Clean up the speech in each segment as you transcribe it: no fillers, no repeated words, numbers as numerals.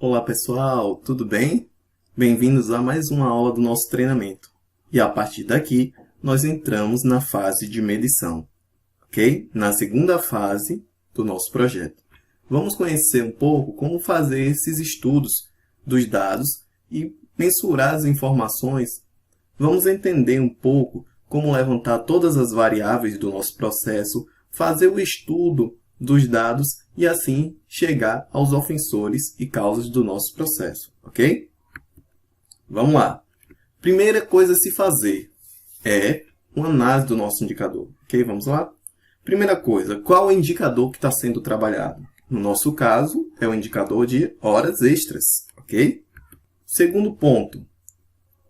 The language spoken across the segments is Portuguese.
Olá pessoal, tudo bem? Bem-vindos a mais uma aula do nosso treinamento. E a partir daqui, nós entramos na fase de medição, ok? Na segunda fase do nosso projeto. Vamos conhecer um pouco como fazer esses estudos dos dados e mensurar as informações. Vamos entender um pouco como levantar todas as variáveis do nosso processo, fazer o estudo dos dados e assim chegar aos ofensores e causas do nosso processo, ok? Vamos lá. Primeira coisa a se fazer é uma análise do nosso indicador, ok? Vamos lá? Primeira coisa, qual é o indicador que está sendo trabalhado? No nosso caso, é o indicador de horas extras, ok? Segundo ponto,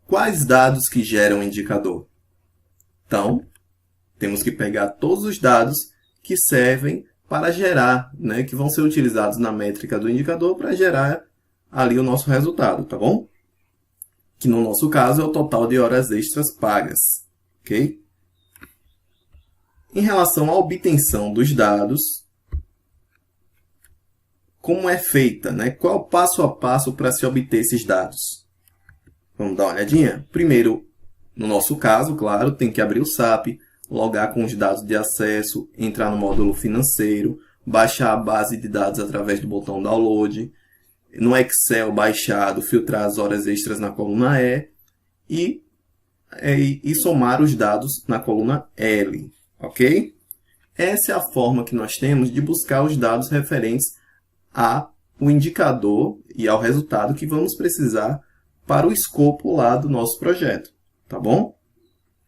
quais dados que geram o indicador? Então, temos que pegar todos os dados que servem para gerar, né, que vão ser utilizados na métrica do indicador para gerar ali o nosso resultado, tá bom? Que no nosso caso é o total de horas extras pagas, ok? Em relação à obtenção dos dados, como é feita, né? Qual é o passo a passo para se obter esses dados? Vamos dar uma olhadinha? Primeiro, no nosso caso, claro, tem que abrir o SAP, logar com os dados de acesso, entrar no módulo financeiro, baixar a base de dados através do botão download, no Excel baixado, filtrar as horas extras na coluna E e somar os dados na coluna L, ok? Essa é a forma que nós temos de buscar os dados referentes ao indicador e ao resultado que vamos precisar para o escopo lá do nosso projeto, tá bom?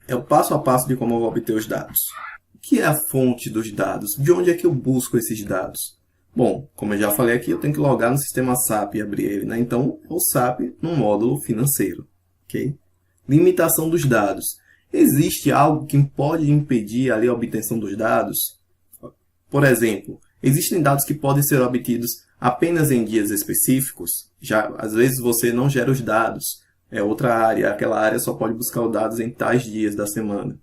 É o passo a passo de como eu vou obter os dados. O que é a fonte dos dados? De onde é que eu busco esses dados? Bom, como eu já falei aqui, eu tenho que logar no sistema SAP e abrir ele, né? Então, o SAP no módulo financeiro, ok? Limitação dos dados. Existe algo que pode impedir ali a obtenção dos dados? Por exemplo, existem dados que podem ser obtidos apenas em dias específicos? Já, às vezes você não gera os dados. É outra área, aquela área só pode buscar os dados em tais dias da semana,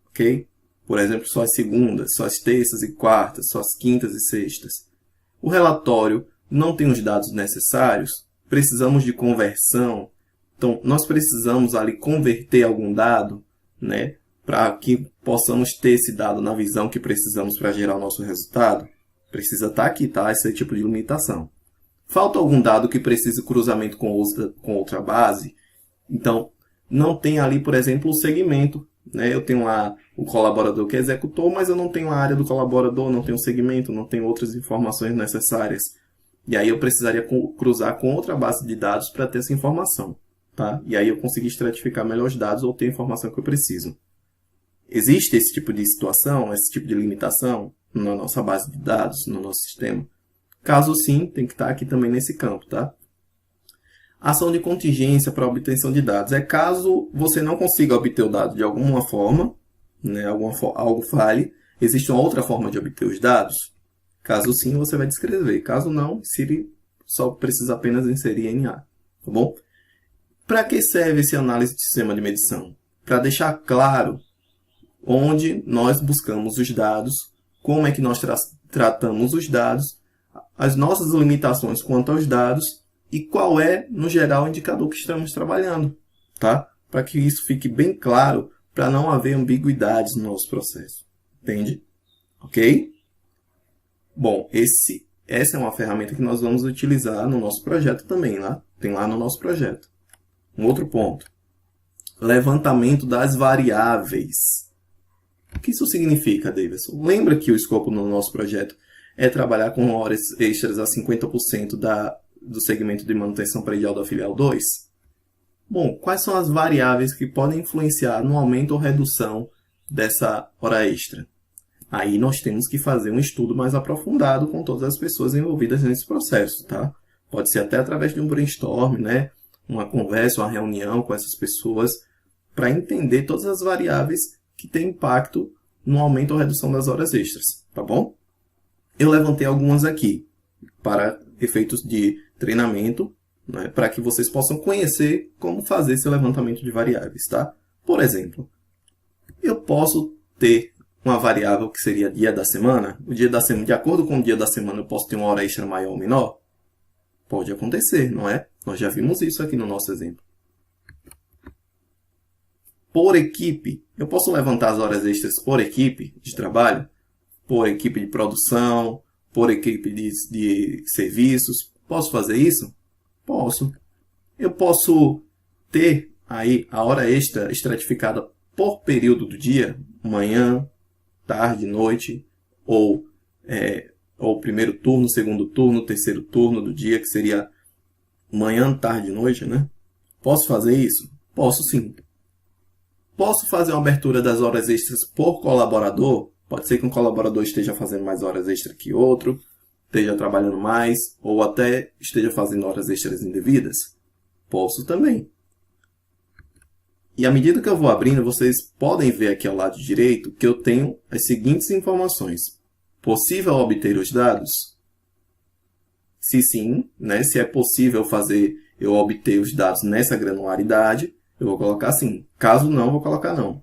ok? Por exemplo, só as segundas, só as terças e quartas, só as quintas e sextas. O relatório não tem os dados necessários, precisamos de conversão, então nós precisamos ali converter algum dado, né, para que possamos ter esse dado na visão que precisamos para gerar o nosso resultado. Precisa estar aqui, tá? Esse tipo de limitação. Falta algum dado que precise cruzamento com outra base? Então, não tem ali, por exemplo, o segmento, né? Eu tenho lá o colaborador que executou, mas eu não tenho a área do colaborador, não tenho o segmento, não tenho outras informações necessárias. E aí eu precisaria cruzar com outra base de dados para ter essa informação, tá? E aí eu consigo estratificar melhor os dados ou ter a informação que eu preciso. Existe esse tipo de situação, esse tipo de limitação na nossa base de dados, no nosso sistema? Caso sim, tem que estar aqui também nesse campo, tá? Ação de contingência para obtenção de dados. É caso você não consiga obter o dado de alguma forma, né, algo falhe, existe uma outra forma de obter os dados? Caso sim, você vai descrever. Caso não, Siri só precisa apenas inserir NA, tá bom? Para que serve esse análise de sistema de medição? Para deixar claro onde nós buscamos os dados, como é que nós tratamos os dados, as nossas limitações quanto aos dados e qual é, no geral, o indicador que estamos trabalhando, tá? Para que isso fique bem claro, para não haver ambiguidades no nosso processo. Entende? Ok? Bom, essa é uma ferramenta que nós vamos utilizar no nosso projeto também, lá. Tem lá no nosso projeto. Um outro ponto. Levantamento das variáveis. O que isso significa, Davidson? Lembra que o escopo no nosso projeto é trabalhar com horas extras a 50% do segmento de manutenção predial da filial 2? Bom, quais são as variáveis que podem influenciar no aumento ou redução dessa hora extra? Aí nós temos que fazer um estudo mais aprofundado com todas as pessoas envolvidas nesse processo, tá? Pode ser até através de um brainstorm, né? Uma conversa, uma reunião com essas pessoas para entender todas as variáveis que têm impacto no aumento ou redução das horas extras, tá bom? Eu levantei algumas aqui para efeitos de treinamento, né, para que vocês possam conhecer como fazer esse levantamento de variáveis, tá? Por exemplo, eu posso ter uma variável que seria dia da semana. O dia da semana, de acordo com o dia da semana, eu posso ter uma hora extra maior ou menor? Pode acontecer, não é? Nós já vimos isso aqui no nosso exemplo. Por equipe, eu posso levantar as horas extras por equipe de trabalho, por equipe de produção, por equipe de serviços. Posso fazer isso? Posso. Eu posso ter aí a hora extra estratificada por período do dia, manhã, tarde, noite, ou primeiro turno, segundo turno, terceiro turno do dia, que seria manhã, tarde e noite, né? Posso fazer isso? Posso sim. Posso fazer uma abertura das horas extras por colaborador? Pode ser que um colaborador esteja fazendo mais horas extras que outro, esteja trabalhando mais, ou até esteja fazendo horas extras indevidas? Posso também. E à medida que eu vou abrindo, vocês podem ver aqui ao lado direito que eu tenho as seguintes informações. Possível obter os dados? Se sim, né? Se é possível eu obter os dados nessa granularidade, eu vou colocar sim. Caso não, eu vou colocar não.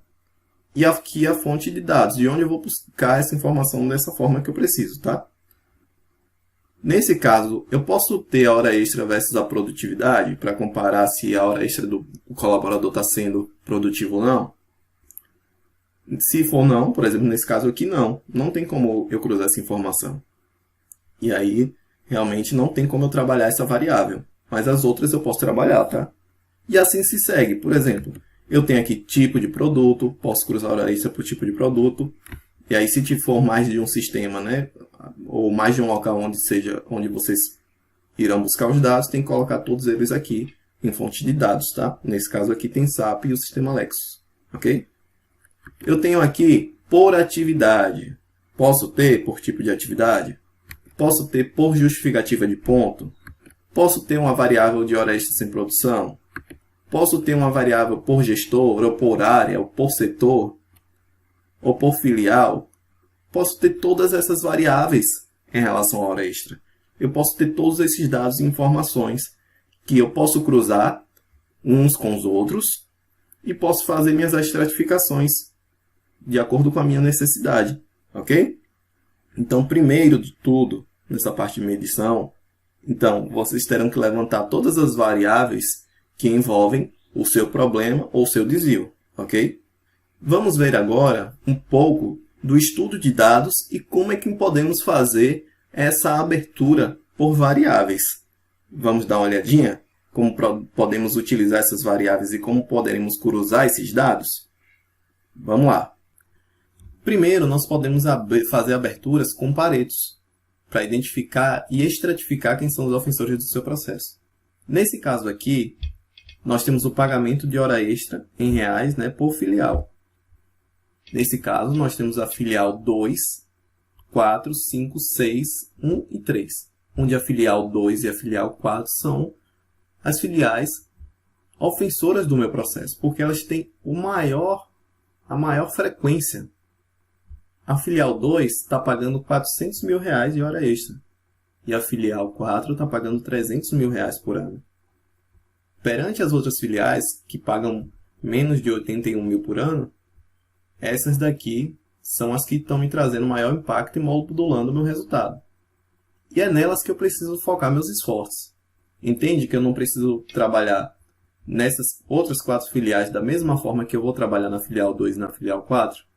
E aqui a fonte de dados, de onde eu vou buscar essa informação dessa forma que eu preciso, tá? Nesse caso, eu posso ter a hora extra versus a produtividade para comparar se a hora extra do colaborador está sendo produtivo ou não? Se for não, por exemplo, nesse caso aqui, não tem como eu cruzar essa informação. E aí, realmente não tem como eu trabalhar essa variável. Mas as outras eu posso trabalhar, tá? E assim se segue. Por exemplo, eu tenho aqui tipo de produto, posso cruzar a hora extra por tipo de produto. E aí, se for mais de um sistema, né, ou mais de um local onde vocês irão buscar os dados, tem que colocar todos eles aqui em fonte de dados, tá? Nesse caso aqui tem SAP e o sistema Lexos, ok? Eu tenho aqui por atividade. Posso ter por tipo de atividade? Posso ter por justificativa de ponto? Posso ter uma variável de hora extra sem produção? Posso ter uma variável por gestor, ou por área, ou por setor, ou por filial? Posso ter todas essas variáveis em relação à hora extra. Eu posso ter todos esses dados e informações que eu posso cruzar uns com os outros e posso fazer minhas estratificações de acordo com a minha necessidade, ok? Então, primeiro de tudo, nessa parte de medição, então, vocês terão que levantar todas as variáveis que envolvem o seu problema ou o seu desvio, ok? Vamos ver agora um pouco do estudo de dados e como é que podemos fazer essa abertura por variáveis. Vamos dar uma olhadinha? Como podemos utilizar essas variáveis e como poderemos cruzar esses dados? Vamos lá. Primeiro, nós podemos fazer aberturas com paretos, para identificar e estratificar quem são os ofensores do seu processo. Nesse caso aqui, nós temos o pagamento de hora extra em reais, né, por filial. Nesse caso, nós temos a filial 2, 4, 5, 6, 1 e 3, onde a filial 2 e a filial 4 são as filiais ofensoras do meu processo, porque elas têm a maior frequência. A filial 2 está pagando R$400 mil de hora extra. E a filial 4 está pagando R$300 mil por ano. Perante as outras filiais, que pagam menos de 81 mil por ano, essas daqui são as que estão me trazendo maior impacto e modulando o meu resultado. E é nelas que eu preciso focar meus esforços. Entende que eu não preciso trabalhar nessas outras 4 filiais da mesma forma que eu vou trabalhar na filial 2 e na filial 4?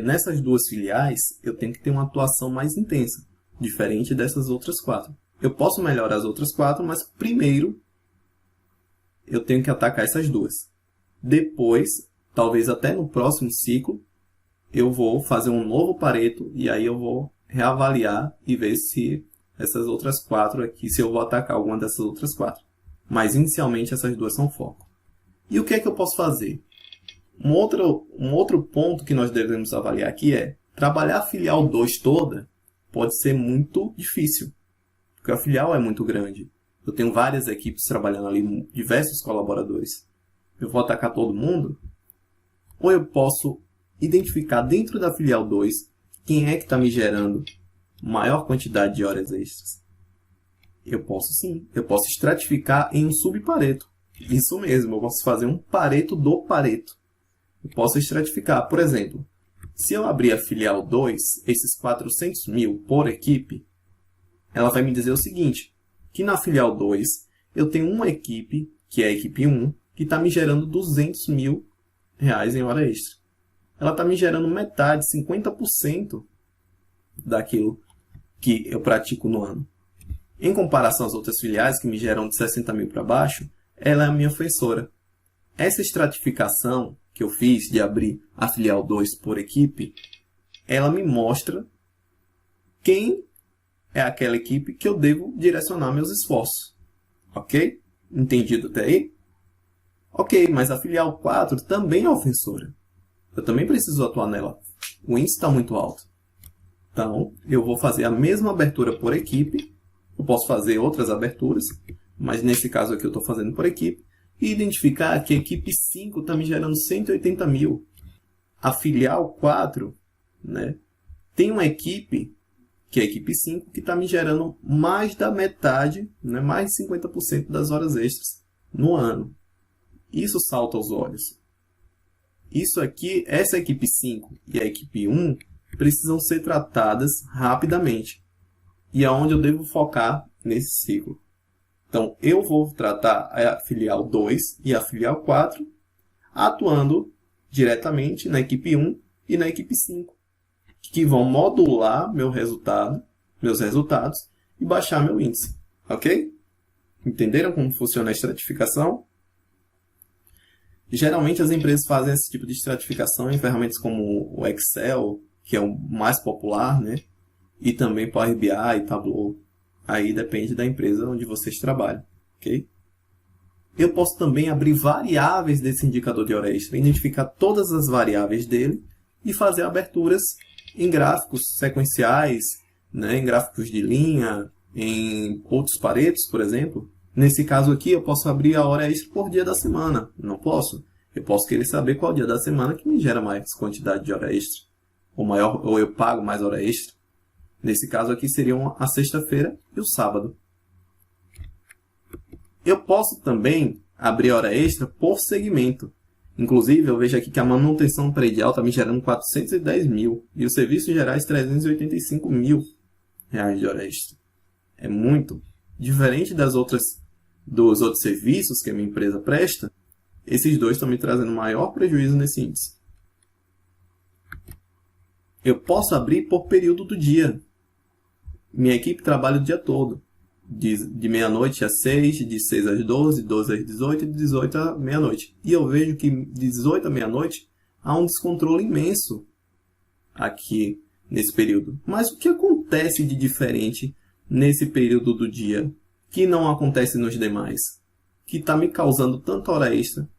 Nessas 2 filiais, eu tenho que ter uma atuação mais intensa, diferente dessas outras 4. Eu posso melhorar as outras 4, mas primeiro eu tenho que atacar essas 2. Depois, talvez até no próximo ciclo, eu vou fazer um novo Pareto e aí eu vou reavaliar e ver se essas outras 4 aqui, se eu vou atacar alguma dessas outras 4. Mas inicialmente essas 2 são foco. E o que é que eu posso fazer? Um outro ponto que nós devemos avaliar aqui é trabalhar a filial 2 toda pode ser muito difícil, porque a filial é muito grande. Eu tenho várias equipes trabalhando ali, diversos colaboradores. Eu vou atacar todo mundo? Ou eu posso identificar dentro da filial 2 quem é que está me gerando maior quantidade de horas extras? Eu posso sim. Eu posso estratificar em um subpareto. Isso mesmo, eu posso fazer um pareto do pareto. Eu posso estratificar. Por exemplo, se eu abrir a filial 2, esses 400 mil por equipe, ela vai me dizer o seguinte: que na filial 2 eu tenho uma equipe, que é a equipe 1, que está me gerando R$ 200.000 em hora extra. Ela está me gerando metade, 50% daquilo que eu pratico no ano. Em comparação às outras filiais, que me geram de 60 mil para baixo, ela é a minha ofensora. Essa estratificação que eu fiz de abrir a filial 2 por equipe, ela me mostra quem é aquela equipe que eu devo direcionar meus esforços. Ok? Entendido até aí? Ok, mas a filial 4 também é ofensora. Eu também preciso atuar nela. O índice está muito alto. Então, eu vou fazer a mesma abertura por equipe. Eu posso fazer outras aberturas, mas nesse caso aqui eu estou fazendo por equipe. E identificar que a equipe 5 está me gerando 180 mil. A filial 4, né, tem uma equipe, que é a equipe 5, que está me gerando mais da metade, né, mais de 50% das horas extras no ano. Isso salta aos olhos. Isso aqui, essa equipe 5 e a equipe 1 precisam ser tratadas rapidamente. E é onde eu devo focar nesse ciclo. Então, eu vou tratar a filial 2 e a filial 4 atuando diretamente na equipe 1 e na equipe 5, que vão modular meus resultados e baixar meu índice. Ok? Entenderam como funciona a estratificação? Geralmente as empresas fazem esse tipo de estratificação em ferramentas como o Excel, que é o mais popular, né? E também Power BI e Tableau. Aí depende da empresa onde vocês trabalham, ok? Eu posso também abrir variáveis desse indicador de hora extra, identificar todas as variáveis dele e fazer aberturas em gráficos sequenciais, né? Em gráficos de linha, em outros paretos, por exemplo. Nesse caso aqui, eu posso abrir a hora extra por dia da semana. Não posso? Eu posso querer saber qual dia da semana que me gera mais quantidade de hora extra. Ou eu pago mais hora extra. Nesse caso aqui seriam a sexta-feira e o sábado. Eu posso também abrir hora extra por segmento. Inclusive, eu vejo aqui que a manutenção predial está me gerando 410 mil. E os serviços gerais, 385 mil reais de hora extra. É muito. Diferente dos outros serviços que a minha empresa presta, esses dois estão me trazendo maior prejuízo nesse índice. Eu posso abrir por período do dia. Minha equipe trabalha o dia todo. De meia-noite às 6, de 6 às 12, 12 às 18 e de 18 à meia-noite. E eu vejo que de 18 à meia-noite há um descontrole imenso aqui nesse período. Mas o que acontece de diferente nesse período do dia que não acontece nos demais? Que está me causando tanta hora extra?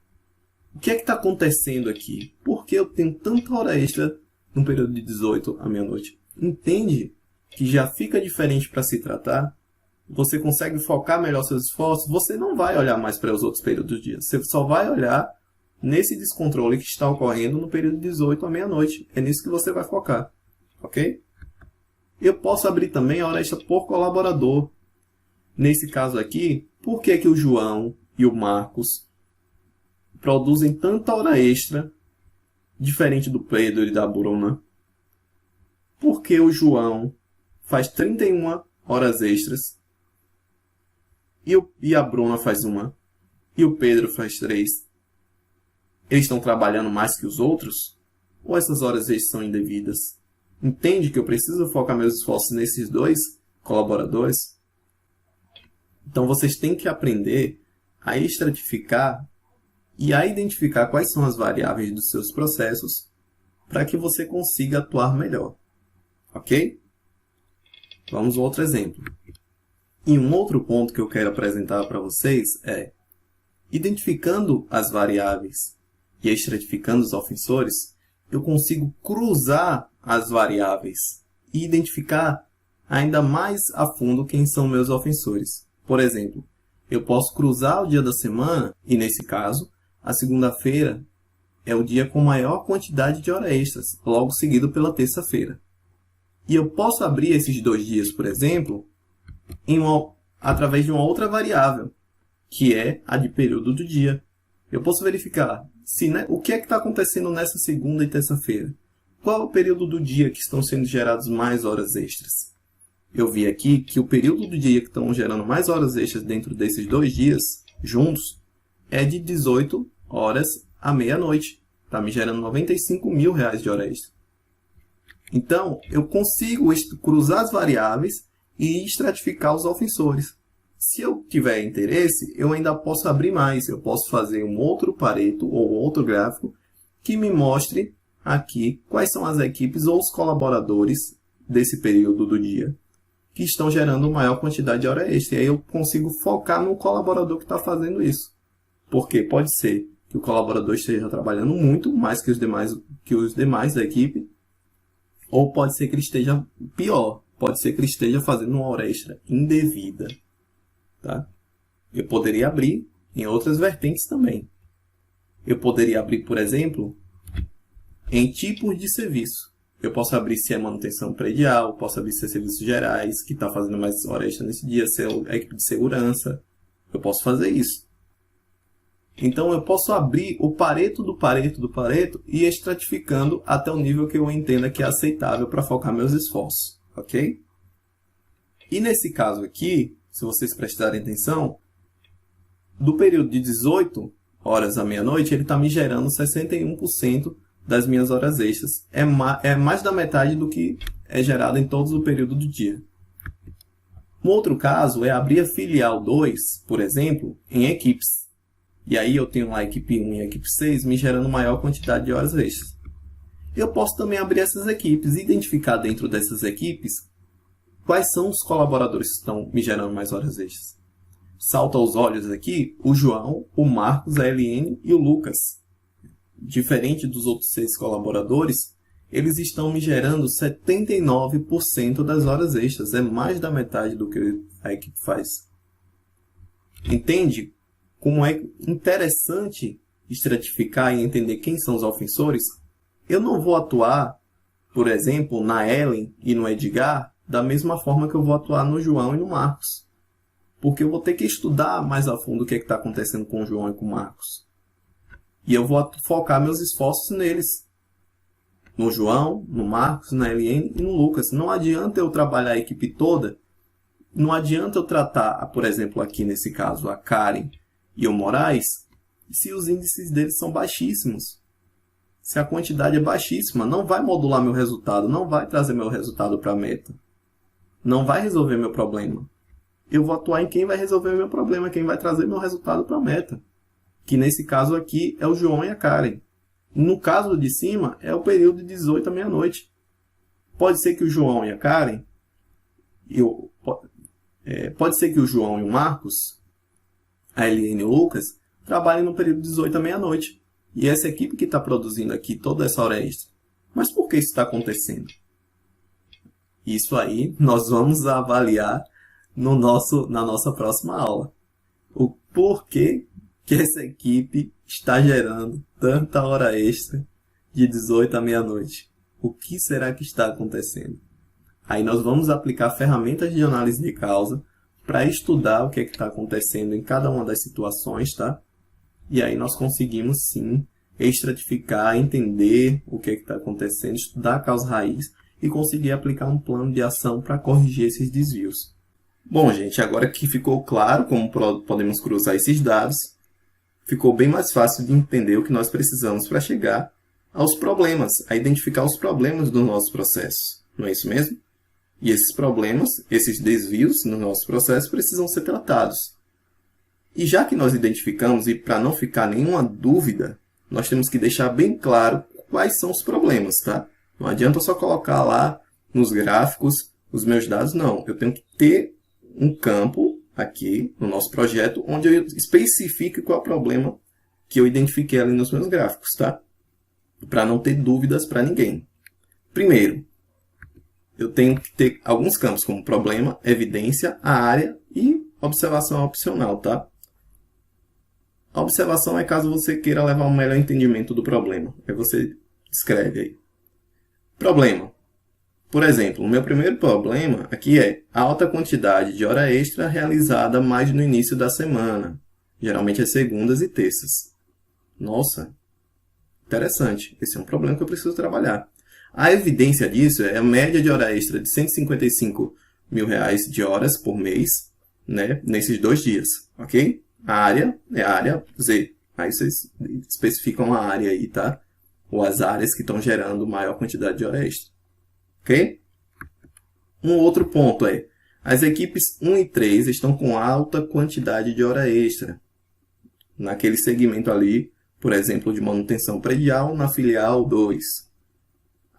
O que é que está acontecendo aqui? Por que eu tenho tanta hora extra no período de 18 à meia-noite? Entende que já fica diferente para se tratar? Você consegue focar melhor seus esforços? Você não vai olhar mais para os outros períodos do dia. Você só vai olhar nesse descontrole que está ocorrendo no período de 18 à meia-noite. É nisso que você vai focar. Ok? Eu posso abrir também a hora extra por colaborador. Nesse caso aqui, por que o João e o Marcos produzem tanta hora extra diferente do Pedro e da Bruna? Porque o João faz 31 horas extras e a Bruna faz 1 e o Pedro faz 3? Eles estão trabalhando mais que os outros? Ou essas horas extras são indevidas? Entende que eu preciso focar meus esforços nesses dois colaboradores? Então vocês têm que aprender a estratificar e a identificar quais são as variáveis dos seus processos para que você consiga atuar melhor. Ok? Vamos a outro exemplo. E um outro ponto que eu quero apresentar para vocês é, identificando as variáveis e estratificando os ofensores, eu consigo cruzar as variáveis e identificar ainda mais a fundo quem são meus ofensores. Por exemplo, eu posso cruzar o dia da semana, e nesse caso, a segunda-feira é o dia com maior quantidade de horas extras, logo seguido pela terça-feira. E eu posso abrir esses 2 dias, por exemplo, através de uma outra variável, que é a de período do dia. Eu posso verificar o que é que está acontecendo nessa segunda e terça-feira. Qual é o período do dia que estão sendo geradas mais horas extras? eu vi aqui que o período do dia que estão gerando mais horas extras dentro desses 2 dias juntos é de 18 horas à meia-noite. Está me gerando R$ 95.000 de hora extra. Então, eu consigo cruzar as variáveis e estratificar os ofensores. Se eu tiver interesse, eu ainda posso abrir mais. Eu posso fazer um outro Pareto ou outro gráfico que me mostre aqui quais são as equipes ou os colaboradores desse período do dia que estão gerando maior quantidade de hora extra. E aí eu consigo focar no colaborador que está fazendo isso. Porque pode ser que o colaborador esteja trabalhando muito mais que os demais da equipe, ou pode ser que ele esteja pior, pode ser que ele esteja fazendo uma hora extra indevida. Tá? Eu poderia abrir em outras vertentes também. Eu poderia abrir, por exemplo, em tipos de serviço. Eu posso abrir se é manutenção predial, posso abrir se é serviços gerais, que está fazendo mais hora extra nesse dia, se é a equipe de segurança. Eu posso fazer isso. Então, eu posso abrir o Pareto do Pareto do Pareto e ir estratificando até o nível que eu entenda que é aceitável para focar meus esforços. Ok? E nesse caso aqui, se vocês prestarem atenção, do período de 18 horas à meia-noite, ele está me gerando 61% das minhas horas extras. É mais da metade do que é gerado em todo o período do dia. Um outro caso é abrir a filial 2, por exemplo, em equipes. E aí eu tenho lá a equipe 1 e a equipe 6 me gerando maior quantidade de horas extras. Eu posso também abrir essas equipes e identificar dentro dessas equipes quais são os colaboradores que estão me gerando mais horas extras. Salta aos olhos aqui o João, o Marcos, a Eliane e o Lucas. Diferente dos outros 6 colaboradores, eles estão me gerando 79% das horas extras. É mais da metade do que a equipe faz. Entende como é interessante estratificar e entender quem são os ofensores? Eu não vou atuar, por exemplo, na Ellen e no Edgar da mesma forma que eu vou atuar no João e no Marcos. Porque eu vou ter que estudar mais a fundo o que está acontecendo com o João e com o Marcos. E eu vou focar meus esforços neles. No João, no Marcos, na Eliane e no Lucas. Não adianta eu trabalhar a equipe toda. Não adianta eu tratar, por exemplo, aqui nesse caso, a Karen e o Moraes, se os índices deles são baixíssimos. Se a quantidade é baixíssima, não vai modular meu resultado, não vai trazer meu resultado para a meta. Não vai resolver meu problema. Eu vou atuar em quem vai resolver meu problema, quem vai trazer meu resultado para a meta. Que nesse caso aqui é o João e a Karen. No caso de cima, é o período de 18 à meia-noite. Pode ser que o João e a Karen, pode ser que o João e o Marcos, a Eliane e o Lucas, trabalhem no período de 18 à meia-noite. E essa equipe que está produzindo aqui toda essa hora extra. Mas por que isso está acontecendo? Isso aí nós vamos avaliar na nossa próxima aula. O porquê que essa equipe está gerando tanta hora extra de 18 à meia-noite. O que será que está acontecendo? Aí nós vamos aplicar ferramentas de análise de causa para estudar o que está acontecendo em cada uma das situações, tá? E aí nós conseguimos sim estratificar, entender o que está acontecendo, estudar a causa raiz e conseguir aplicar um plano de ação para corrigir esses desvios. Bom, gente, agora que ficou claro como podemos cruzar esses dados, ficou bem mais fácil de entender o que nós precisamos para chegar aos problemas, a identificar os problemas do nosso processo. Não é isso mesmo? E esses problemas, esses desvios no nosso processo precisam ser tratados. E já que nós identificamos, e para não ficar nenhuma dúvida, nós temos que deixar bem claro quais são os problemas, tá? Não adianta eu só colocar lá nos gráficos os meus dados, não. Eu tenho que ter um campo aqui no nosso projeto onde eu especifique qual é o problema que eu identifiquei ali nos meus gráficos, tá? Para não ter dúvidas para ninguém. Primeiro, eu tenho que ter alguns campos como problema, evidência, a área e observação opcional, tá? A observação é caso você queira levar um melhor entendimento do problema. Aí você escreve aí. Problema. Por exemplo, o meu primeiro problema aqui é a alta quantidade de hora extra realizada mais no início da semana. Geralmente às segundas e terças. Nossa, interessante. Esse é um problema que eu preciso trabalhar. A evidência disso é a média de hora extra de 155 R$ 1.000 de horas por mês, né, nesses 2 dias, ok? A área é a área Z. Aí vocês especificam a área aí, tá? Ou as áreas que estão gerando maior quantidade de hora extra, ok? Um outro ponto é, as equipes 1 e 3 estão com alta quantidade de hora extra. Naquele segmento ali, por exemplo, de manutenção predial, na filial 2.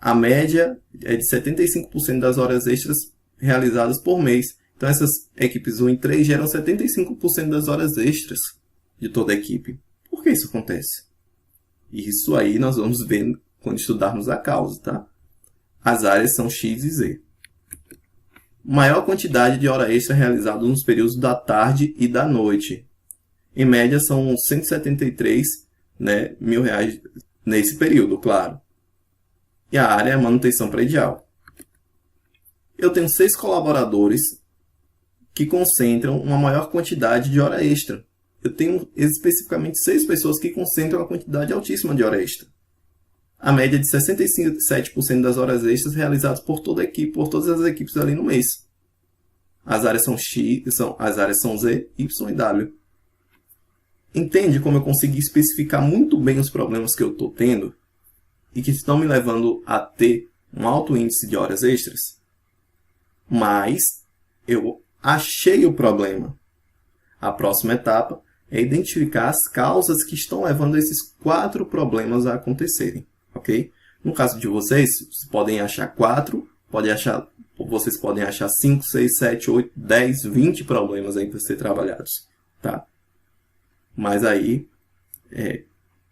A média é de 75% das horas extras realizadas por mês. Então, essas equipes 1 e 3 geram 75% das horas extras de toda a equipe. Por que isso acontece? Isso aí nós vamos ver quando estudarmos a causa, tá? As áreas são X e Z. Maior quantidade de hora extra realizada nos períodos da tarde e da noite. Em média, são R$ 173 mil nesse período, claro. E a área é manutenção predial. Eu tenho 6 colaboradores que concentram uma maior quantidade de hora extra. Eu tenho especificamente 6 pessoas que concentram uma quantidade altíssima de hora extra. A média é de 67% das horas extras realizadas por toda a equipe, por todas as equipes ali no mês. As áreas são X, as áreas são Z, Y e W. Entende como eu consegui especificar muito bem os problemas que eu estou tendo e que estão me levando a ter um alto índice de horas extras? Mas eu achei o problema. A próxima etapa é identificar as causas que estão levando esses 4 problemas a acontecerem, ok? No caso de vocês, vocês podem achar 4, vocês podem achar 5, 6, 7, 8, 10, 20 problemas aí para ser trabalhados, tá? Mas aí,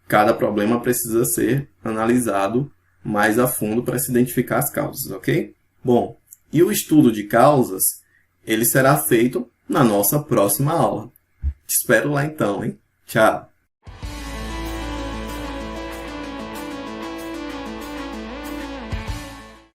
cada problema precisa ser analisado mais a fundo para se identificar as causas, ok? Bom, e o estudo de causas, ele será feito na nossa próxima aula. Te espero lá então, hein? Tchau!